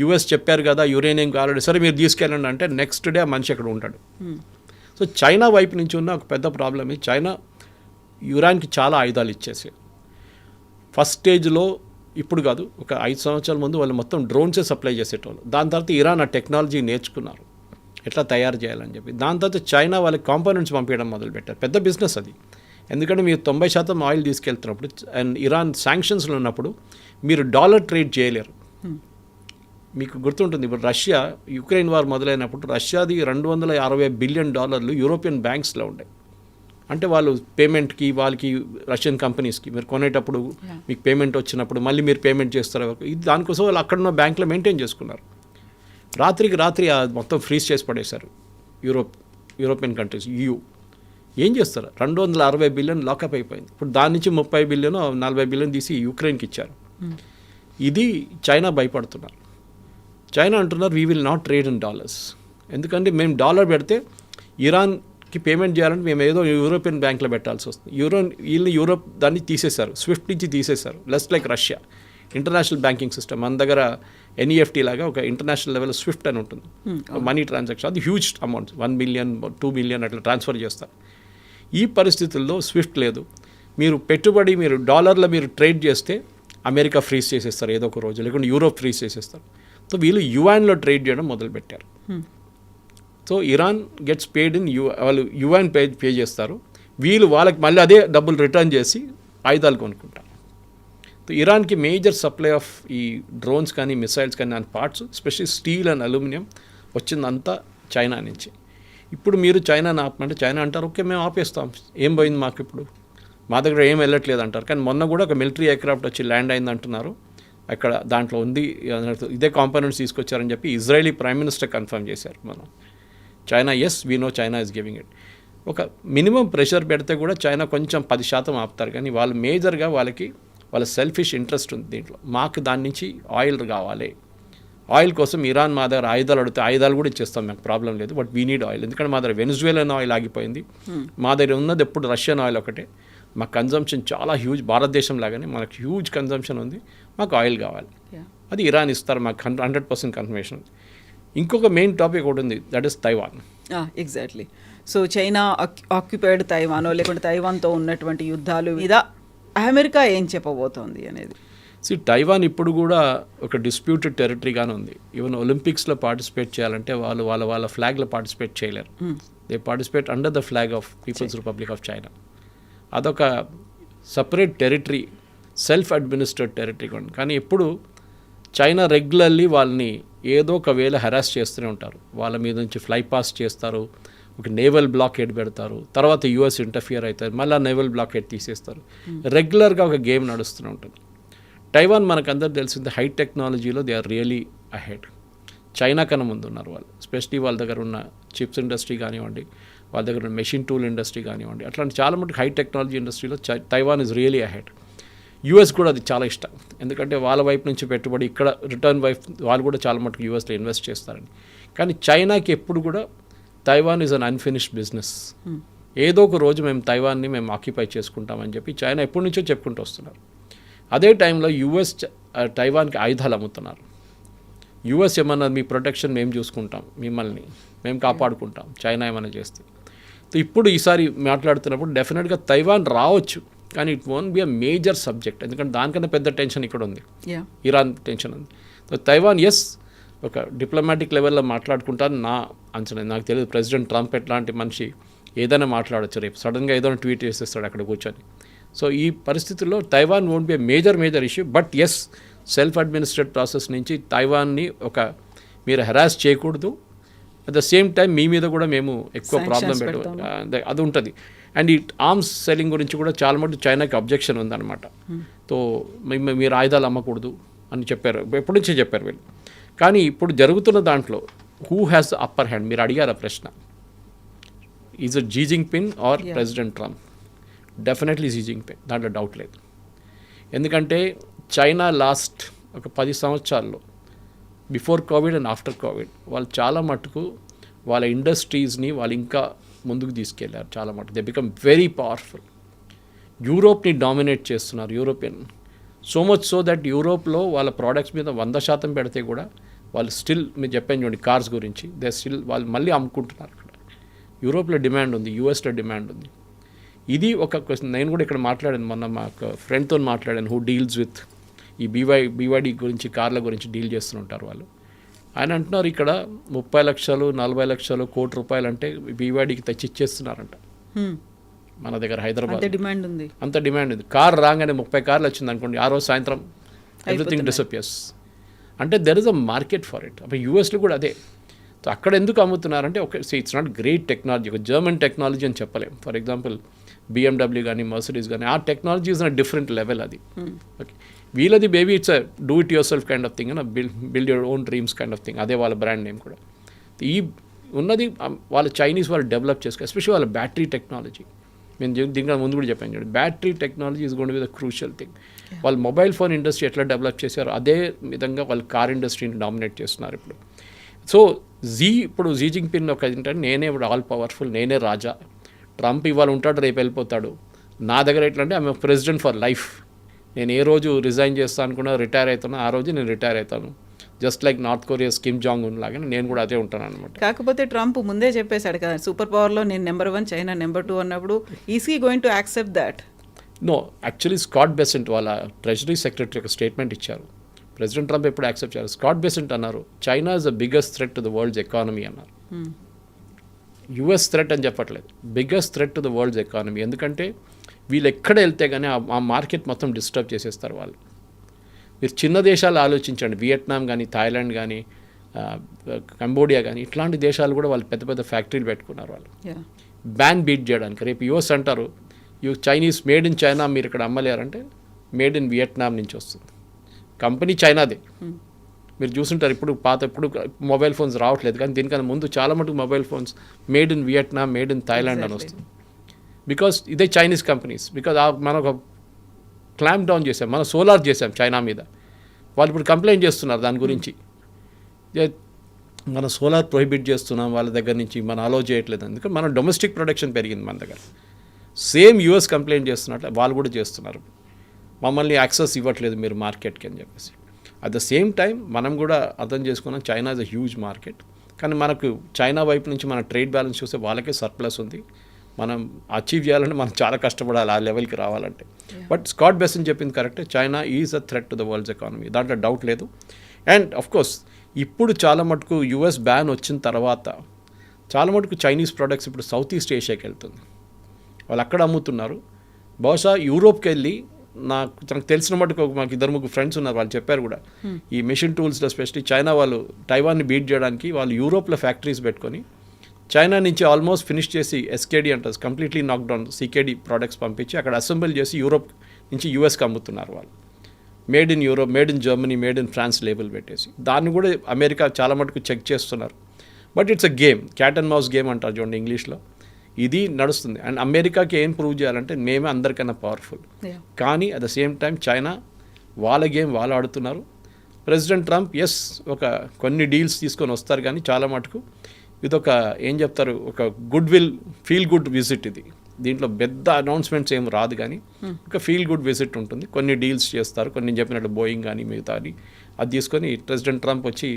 US చెప్పారు కదా యురేనియం కావాలంటే సరే మీరు తీసుకెళ్ళండి అంటే నెక్స్ట్ డే ఆ మనిషి అక్కడ ఉంటాడు. సో చైనా వైపు నుంచి ఉన్న ఒక పెద్ద ప్రాబ్లం ఇది. చైనా ఇరాన్కి చాలా ఆయుధాలు ఇచ్చేసి ఫస్ట్ స్టేజ్లో ఇప్పుడు కాదు, ఒక 5 సంవత్సరాల ముందు వాళ్ళు మొత్తం డ్రోన్సే సప్లై చేసేటోళ్ళు. దాని తర్వాత ఇరాన్ ఆ టెక్నాలజీ నేర్చుకున్నారు ఎట్లా తయారు చేయాలని చెప్పి. దాని తర్వాత చైనా వాళ్ళకి కాంపోనెంట్స్ పంపించడం మొదలుపెట్టారు. పెద్ద బిజినెస్ అది. ఎందుకంటే మీరు 90% ఆయిల్ తీసుకెళ్తున్నప్పుడు అండ్ ఇరాన్ శాంక్షన్స్లో ఉన్నప్పుడు మీరు డాలర్ ట్రేడ్ చేయలేరు. మీకు గుర్తుంటుంది, ఇప్పుడు రష్యా యుక్రెయిన్ వార్ మొదలైనప్పుడు రష్యాది $260 బిలియన్ యూరోపియన్ బ్యాంక్స్లో ఉండే. అంటే వాళ్ళు పేమెంట్కి వాళ్ళకి రష్యన్ కంపెనీస్కి మీరు కొనేటప్పుడు మీకు పేమెంట్ వచ్చినప్పుడు మళ్ళీ మీరు పేమెంట్ చేస్తారు. ఇది దానికోసం వాళ్ళు అక్కడున్న బ్యాంకులో మెయింటైన్ చేసుకున్నారు. రాత్రికి రాత్రి మొత్తం ఫ్రీజ్ చేసి పడేశారు యూరోపియన్ కంట్రీస్. ఏం చేస్తారు? 260 బిలియన్ లాకప్ అయిపోయింది. ఇప్పుడు దాని నుంచి 30 బిలియన్ 40 బిలియన్ తీసి యుక్రెయిన్కి ఇచ్చారు. ఇది చైనా భయపడుతున్నారు. చైనా అంటున్నారు we will not trade in dollars. ఎందుకంటే మేము డాలర్ పెడితే ఇరాన్కి పేమెంట్ చేయాలంటే మేము ఏదో యూరోపియన్ బ్యాంక్లో పెట్టాల్సి వస్తుంది. వీళ్ళు యూరోప్ దాన్ని తీసేశారు, స్విఫ్ట్ నుంచి తీసేశారు. Less like Russia international banking system. మన దగ్గర NEFT లాగా ఒక ఇంటర్నేషనల్ లెవెల్ స్విఫ్ట్ అని ఉంటుంది, మనీ ట్రాన్సాక్షన్. అది హ్యూజ్ అమౌంట్, 1 బిలియన్ 2 బిలియన్ అట్లా ట్రాన్స్ఫర్ చేస్తారు. ఈ పరిస్థితుల్లో స్విఫ్ట్ లేదు. మీరు పెట్టుబడి మీరు డాలర్లో మీరు ట్రేడ్ చేస్తే అమెరికా ఫ్రీజ్ చేసేస్తారు ఏదో ఒక రోజు, లేకుంటే యూరోప్ ఫ్రీజ్ చేసేస్తారు. సో వీళ్ళు యువాన్లో ట్రేడ్ చేయడం మొదలుపెట్టారు. So Iran gets paid in వాళ్ళు యువాన్ పే చేస్తారు. వీళ్ళు వాళ్ళకి మళ్ళీ అదే డబ్బులు రిటర్న్ చేసి ఆయుధాలు కొనుక్కుంటారు. సో ఇరాన్కి మేజర్ సప్లై ఆఫ్ ఈ డ్రోన్స్ కానీ మిసైల్స్ కానీ దాని parts especially steel and aluminium వచ్చిందంతా చైనా నుంచి. ఇప్పుడు మీరు చైనాని ఆపమంటే చైనా అంటారు ఓకే మేము ఆపేస్తాం, ఏం పోయింది మాకు, ఇప్పుడు మా దగ్గర ఏం వెళ్ళట్లేదు అంటారు. కానీ మొన్న కూడా ఒక మిలిటరీ ఎయిర్క్రాఫ్ట్ వచ్చి ల్యాండ్ అయింది అంటున్నారు. అక్కడ దాంట్లో ఉంది, ఇదే కాంపోనెంట్స్ తీసుకొచ్చారని చెప్పి ఇజ్రాయలీ ప్రైమ్ మినిస్టర్ కన్ఫర్మ్ చేశారు. మనం China as we know China is giving it. ఒక మినిమం ప్రెషర్ పెడితే కూడా చైనా కొంచెం 10% ఆపుతారు. కానీ వాళ్ళు మేజర్గా వాళ్ళ సెల్ఫిష్ ఇంట్రెస్ట్ ఉంది దీంట్లో. మాకు దాని నుంచి ఆయిల్ కావాలి, ఆయిల్ కోసం ఇరాన్ మా దగ్గర ఆయుధాలు అడిగితే ఆయుధాలు కూడా ఇచ్చేస్తాం, మాకు ప్రాబ్లం లేదు, బట్ వీ నీడ్ ఆయిల్. ఎందుకంటే మా దగ్గర వెనిజువేలన్ ఆయిల్ ఆగిపోయింది, మా దగ్గర ఉన్నది ఎప్పుడు రష్యన్ ఆయిల్ ఒకటే. మా కన్జంప్షన్ చాలా హ్యూజ్, భారతదేశం లాగానే మనకు హ్యూజ్ కన్జంప్షన్ ఉంది, మాకు ఆయిల్ కావాలి. అది ఇరాన్ ఇస్తారు, మాకు 100% కన్ఫర్మేషన్. ఇంకొక మెయిన్ టాపిక్ ఒకటి ఉంది, that is Taiwan. Exactly. So China occupied తైవానో లేకుంటే తైవాన్తో ఉన్నటువంటి యుద్ధాలు మీద అమెరికా ఏం చెప్పబోతోంది అనేది. తైవాన్ ఇప్పుడు కూడా ఒక డిస్ప్యూటెడ్ టెరిటరీగానే ఉంది. ఈవెన్ ఒలింపిక్స్లో పార్టిసిపేట్ చేయాలంటే వాళ్ళ ఫ్లాగ్లో పార్టిసిపేట్ చేయలేరు. They participate under the flag of People's Republic of China. అదొక separate territory, self administrate territory కూడా. కానీ ఎప్పుడు చైనా రెగ్యులర్లీ వాళ్ళని ఏదో ఒక వేళ హెరాస్ చేస్తూనే ఉంటారు. వాళ్ళ మీద నుంచి ఫ్లై పాస్ చేస్తారు, ఒక నేవల్ బ్లాకేడ్ పెడతారు, తర్వాత US ఇంటర్ఫియర్ అవుతారు, మళ్ళీ నేవల్ బ్లాకేడ్ తీసేస్తారు. రెగ్యులర్గా ఒక గేమ్ నడుస్తూనే ఉంటుంది. తైవాన్ మనకందరూ తెలిసింది హై టెక్నాలజీలో they are really ahead. China కన్నా ముందు ఉన్నారు వాళ్ళు. ఎస్పెషలీ వాళ్ళ దగ్గర ఉన్న చిప్స్ ఇండస్ట్రీ కానివ్వండి, వాళ్ళ దగ్గర ఉన్న మెషిన్ టూల్ ఇండస్ట్రీ కానివ్వండి, అట్లాంటి చాలా మటుకు హై టెక్నాలజీ ఇండస్ట్రీలో Taiwan is really ahead. US కూడా అది చాలా ఇష్టం, ఎందుకంటే వాళ్ళ వైపు నుంచి పెట్టుబడి ఇక్కడ రిటర్న్ వైపు వాళ్ళు కూడా చాలా మటుకు USలో ఇన్వెస్ట్ చేస్తారని. కానీ చైనాకి ఎప్పుడు కూడా Taiwan is an unfinished business. ఏదో ఒక రోజు తైవాన్ని మేము ఆక్యుపై చేసుకుంటామని చెప్పి చైనా ఎప్పటి నుంచో చెప్పుకుంటూ వస్తున్నారు. అదే టైంలో US తైవాన్కి ఆయుధాలు అమ్ముతున్నారు. US ఏమన్నా మీ ప్రొటెక్షన్ మేము చూసుకుంటాం, మిమ్మల్ని మేము కాపాడుకుంటాం చైనా ఏమైనా చేస్తే. ఇప్పుడు ఈసారి మాట్లాడుతున్నప్పుడు డెఫినెట్గా తైవాన్ రావచ్చు, కానీ it won't be a major subject. ఎందుకంటే దానికన్నా పెద్ద టెన్షన్ ఇక్కడ ఉంది, ఇరాన్ టెన్షన్ ఉంది. సో తైవాన్ ఎస్ ఒక డిప్లొమాటిక్ లెవెల్లో మాట్లాడుకుంటాను నా అంచనా. నాకు తెలియదు ప్రెసిడెంట్ ట్రంప్ ఎట్లాంటి మనిషి, ఏదైనా మాట్లాడచ్చు, రేపు సడన్గా ఏదైనా ట్వీట్ చేసేస్తాడు అక్కడ కూర్చొని. సో ఈ పరిస్థితుల్లో Taiwan won't be major issue. But as self administrate process నుంచి తైవాన్ని మీరు హెరాస్ చేయకూడదు, అట్ ద సేమ్ టైం మీ మీద కూడా మేము ఎక్కువ ప్రాబ్లం అది ఉంటుంది. అండ్ ఈ ఆర్మ్స్ సెల్లింగ్ గురించి కూడా చాలా మటుకు చైనాకి అబ్జెక్షన్ ఉందన్నమాట. సో మీరు ఆయుధాలు అమ్మకూడదు అని చెప్పారు, ఎప్పటి నుంచే చెప్పారు వీళ్ళు. కానీ ఇప్పుడు జరుగుతున్న దాంట్లో who has the upper hand మీరు అడిగారు ఆ ప్రశ్న. Is it Xi Jinping or president Trump? Definitely Xi Jinping, దాంట్లో డౌట్ లేదు. ఎందుకంటే చైనా లాస్ట్ ఒక 10 సంవత్సరాల్లో before COVID and after COVID వాళ్ళు చాలా మటుకు వాళ్ళ ఇండస్ట్రీస్ని వాళ్ళు ఇంకా ముందుకు తీసుకెళ్లారు. చాలా మటుకు దే బికమ్ వెరీ పవర్ఫుల్. యూరోప్ని డామినేట్ చేస్తున్నారు, European. So much so that యూరోప్లో వాళ్ళ ప్రోడక్ట్స్ మీద 100% పెడితే కూడా వాళ్ళు స్టిల్, మీరు చెప్పాను చూడండి కార్స్ గురించి, దే స్టిల్ వాళ్ళు మళ్ళీ అమ్ముకుంటున్నారు. అక్కడ యూరోప్లో డిమాండ్ ఉంది, US డిమాండ్ ఉంది. ఇది ఒక క్వశ్చన్. నేను కూడా ఇక్కడ మాట్లాడాను మొన్న, మా ఫ్రెండ్తో మాట్లాడాను హూ డీల్స్ విత్ ఈ బీవైడి గురించి కార్ల గురించి డీల్ చేస్తుంటారు వాళ్ళు. ఆయన అంటున్నారు ఇక్కడ 30 లక్షలు 40 లక్షలు కోటి రూపాయలు అంటే బీవైడికి తెచ్చి ఇచ్చేస్తున్నారంట మన దగ్గర హైదరాబాద్. డిమాండ్ ఉంది, అంత డిమాండ్ ఉంది. కార్ రాగానే 30 కార్లు వచ్చింది అనుకోండి, ఆ రోజు సాయంత్రం ఎవ్రీథింగ్ డిసపియర్స్. అంటే there is a market for it. అప్పుడు యూఎస్లో కూడా అదే. సో అక్కడ ఎందుకు అమ్ముతున్నారంటే ఇట్స్ నాట్ గ్రేట్ టెక్నాలజీ, ఒక జర్మన్ టెక్నాలజీ అని చెప్పలేం. ఫర్ ఎగ్జాంపుల్ BMW కానీ మర్సిడీస్ కానీ ఆ technology is a different level అది. ఓకే, వీళ్ళది baby it's a do it your self kind of thing, build your own dreams kind of thing. అదే వాళ్ళ బ్రాండ్ నేమ్ కూడా. ఈ ఉన్నది వాళ్ళ చైనీస్ వాళ్ళు డెవలప్ చేసుకో, ఎస్పెషల్లీ వాళ్ళ బ్యాటరీ టెక్నాలజీ. నేను దీనికన్నా ముందు కూడా చెప్పాను చూడండి, battery technology is going to be the crucial thing. వాళ్ళు మొబైల్ ఫోన్ ఇండస్ట్రీ ఎట్లా డెవలప్ చేశారో అదే విధంగా వాళ్ళు కార్ ఇండస్ట్రీని డామినేట్ చేస్తున్నారు ఇప్పుడు. సో ఇప్పుడు జీ జింగ్పిన్ ఒక ఏంటంటే నేనే ఇప్పుడు ఆల్ పవర్ఫుల్, నేనే రాజా. ట్రంప్ ఇవాళ ఉంటాడు, రేపు వెళ్ళిపోతాడు. నా దగ్గర ఎట్లా అంటే ఐఎమ్ ప్రెసిడెంట్ ఫర్ లైఫ్. నేను ఏ రోజు రిజైన్ చేస్తాను అనుకున్నా, రిటైర్ అవుతాను, ఆ రోజు నేను రిటైర్ అవుతాను. Just like north Korea Kim Jong Un లాగా నేను కూడా అదే ఉంటాను అనమాట. కాకపోతే ట్రంప్ ముందే చెప్పేశాడు కదా, సూపర్ పవర్లో నేను నెంబర్ 1, చైనా నెంబర్ 2 అన్నప్పుడు is he going to accept that? No, actually Scott Bessent వాళ్ళ ట్రెజరీ సెక్రటరీ ఒక స్టేట్మెంట్ ఇచ్చారు. ప్రెసిడెంట్ ట్రంప్ ఎప్పుడు యాక్సెప్ట్ చేయాలి. స్కాట్ బెసెంట్ అన్నారు, China is the biggest threat to the world's economy అన్నారు. యుఎస్ థ్రెట్ అని చెప్పట్లేదు, biggest threat to the world's economy. ఎందుకంటే వీళ్ళు ఎక్కడ వెళ్తే కానీ ఆ మార్కెట్ మొత్తం డిస్టర్బ్ చేసేస్తారు వాళ్ళు. మీరు చిన్న దేశాలు ఆలోచించండి, వియట్నాం కానీ, థాయిలాండ్ కానీ, కంబోడియా కానీ, ఇట్లాంటి దేశాలు కూడా వాళ్ళు పెద్ద పెద్ద ఫ్యాక్టరీలు పెట్టుకున్నారు వాళ్ళు బ్యాన్ బీట్ చేయడానికి. రేపు యుఎస్ అంటారు చైనీస్ మేడ్ ఇన్ చైనా మీరు ఇక్కడ అమ్మలేరంటే మేడ్ ఇన్ వియట్నాం నుంచి వస్తుంది. కంపెనీ చైనాదే. మీరు చూసుంటారు ఇప్పుడు ఇప్పుడు మొబైల్ ఫోన్స్ రావట్లేదు, కానీ దీనికన్నా ముందు చాలా మటుకు mobile phones made in Vietnam, made in Thailand అని వస్తుంది. బికాస్ ఇదే చైనీస్ కంపెనీస్. బికాజ్ మనం ఒక క్లాంప్ డౌన్ చేసాం, మనం సోలార్ చేసాం చైనా మీద. వాళ్ళు ఇప్పుడు కంప్లైంట్ చేస్తున్నారు దాని గురించి, మన సోలార్ ప్రొహిబిట్ చేస్తున్నాం వాళ్ళ దగ్గర నుంచి, మనం అలో చేయట్లేదు. ఎందుకంటే మన డొమెస్టిక్ ప్రొడక్షన్ పెరిగింది మన దగ్గర. సేమ్ యూఎస్ కంప్లైంట్ చేస్తున్నట్లు వాళ్ళు కూడా చేస్తున్నారు, మమ్మల్ని యాక్సెస్ ఇవ్వట్లేదు మీరు మార్కెట్కి అని చెప్పేసి. అట్ ద సేమ్ టైం మనం కూడా అర్థం చేసుకున్నాం China is a huge market. కానీ మనకు చైనా వైపు నుంచి మన ట్రేడ్ బ్యాలెన్స్ చూస్తే వాళ్ళకే సర్ప్లస్ ఉంది. మనం అచీవ్ చేయాలంటే మనం చాలా కష్టపడాలి ఆ లెవెల్కి రావాలంటే. బట్ స్కాట్ బెసెంట్ చెప్పింది కరెక్టే, China is a threat to the world's economy, దాంట్లో డౌట్ లేదు. అండ్ అఫ్కోర్స్ ఇప్పుడు చాలా మటుకు యుఎస్ బ్యాన్ వచ్చిన తర్వాత చాలా మటుకు చైనీస్ ప్రొడక్ట్స్ ఇప్పుడు సౌత్ ఈస్ట్ ఏషియాకి వెళ్తుంది. వాళ్ళు అక్కడ అమ్ముతున్నారు. బహుశా యూరోప్కి వెళ్ళి తనకు తెలిసిన మటుకు మాకు 2-3 ఫ్రెండ్స్ ఉన్నారు, వాళ్ళు చెప్పారు కూడా ఈ మెషిన్ టూల్స్లో స్పెషల్లీ చైనా వాళ్ళు టైవాన్ని బీట్ చేయడానికి వాళ్ళు యూరోప్లో ఫ్యాక్టరీస్ పెట్టుకొని చైనా నుంచి ఆల్మోస్ట్ ఫినిష్ చేసి ఎస్కేడి అంటారు, completely knock down CKD products పంపించి అక్కడ అసెంబుల్ చేసి యూరోప్ నుంచి యూఎస్కి అమ్ముతున్నారు వాళ్ళు. Made in Europe, made in Germany, made in France label పెట్టేసి. దాన్ని కూడా అమెరికా చాలా మటుకు చెక్ చేస్తున్నారు. But it's a game, cat and mouse game అంటారు చూడండి ఇంగ్లీష్లో. ఇది నడుస్తుంది. అండ్ అమెరికాకి ఏం ప్రూవ్ చేయాలంటే మేమే అందరికన్నా పవర్ఫుల్. కానీ at the same time China వాళ్ళ గేమ్ వాళ్ళు ఆడుతున్నారు. ప్రెసిడెంట్ ట్రంప్ ఒక కొన్ని డీల్స్ తీసుకొని వస్తారు, కానీ చాలా మటుకు ఇదొక ఏం చెప్తారు, ఒక ఫీల్ గుడ్ విజిట్ ఇది. దీంట్లో పెద్ద అనౌన్స్మెంట్స్ ఏం రాదు, కానీ ఒక ఫీల్ గుడ్ విజిట్ ఉంటుంది. కొన్ని డీల్స్ చేస్తారు, కొన్ని చెప్పినట్టు బోయింగ్ కానీ మిగతా అది తీసుకొని ప్రెసిడెంట్ ట్రంప్ వచ్చి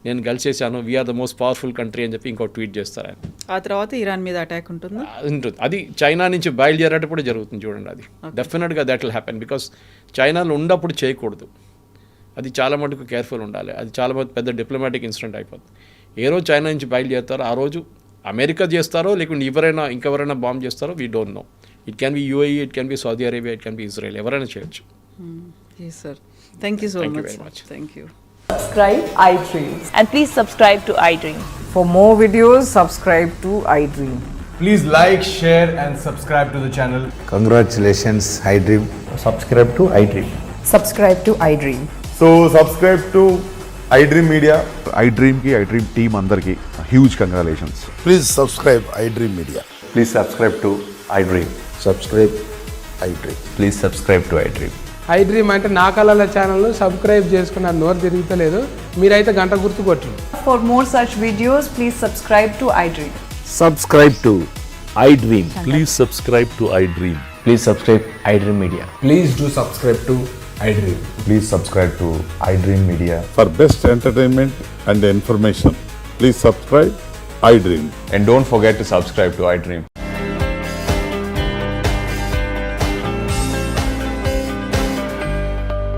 నేను కలిసేసాను, we are the most powerful country అని చెప్పి ఇంకో ట్వీట్ చేస్తారు ఆయన. ఆ తర్వాత ఇరాన్ మీద అటాక్ ఉంటుంది. అది చైనా నుంచి బయలుదేరేటప్పుడు జరుగుతుంది చూడండి. అది డెఫినెట్గా దట్ విల్ హ్యాపెన్. బికాస్ చైనాలో ఉన్నప్పుడు చేయకూడదు, అది చాలా మటుకు కేర్ఫుల్ ఉండాలి. అది చాలా పెద్ద డిప్లొమాటిక్ ఇన్సిడెంట్ అయిపోతుంది. ఏ రోజు చైనా నుంచి బయలుదేరుతారో ఆ రోజు అమెరికా చేస్తారో లేకుంటే ఇంకెవరైనా బాంబ్ చేస్తారో we don't know. It can be UAE, it can be Saudi Arabia, it can be Israel, ఎవరైనా చేయొచ్చు. Yes sir, thank you so much. Very much. Thank you. Subscribe iDream and please subscribe to iDream. For more videos, subscribe to iDream. Please like, share and subscribe to the channel. Congratulations, iDream. Subscribe to iDream. Subscribe to iDream. So subscribe to iDream Media. iDream ki iDream team andarki huge congratulations. Please subscribe iDream Media. Please subscribe to iDream. Subscribe iDream. Please subscribe to iDream. iDream అంటే నా కళల ఛానల్ను subscribe చేసుకున్న నోరు తిరుగుతలేదు, మీరైతే గంట గుర్తు కొట్టండి. For more such videos, please subscribe to iDream. Subscribe to iDream. Please subscribe to iDream. Please subscribe iDream Media. Please do subscribe to iDream. Please subscribe to iDream Media. For best entertainment and information, please subscribe iDream. And don't forget to subscribe to iDream.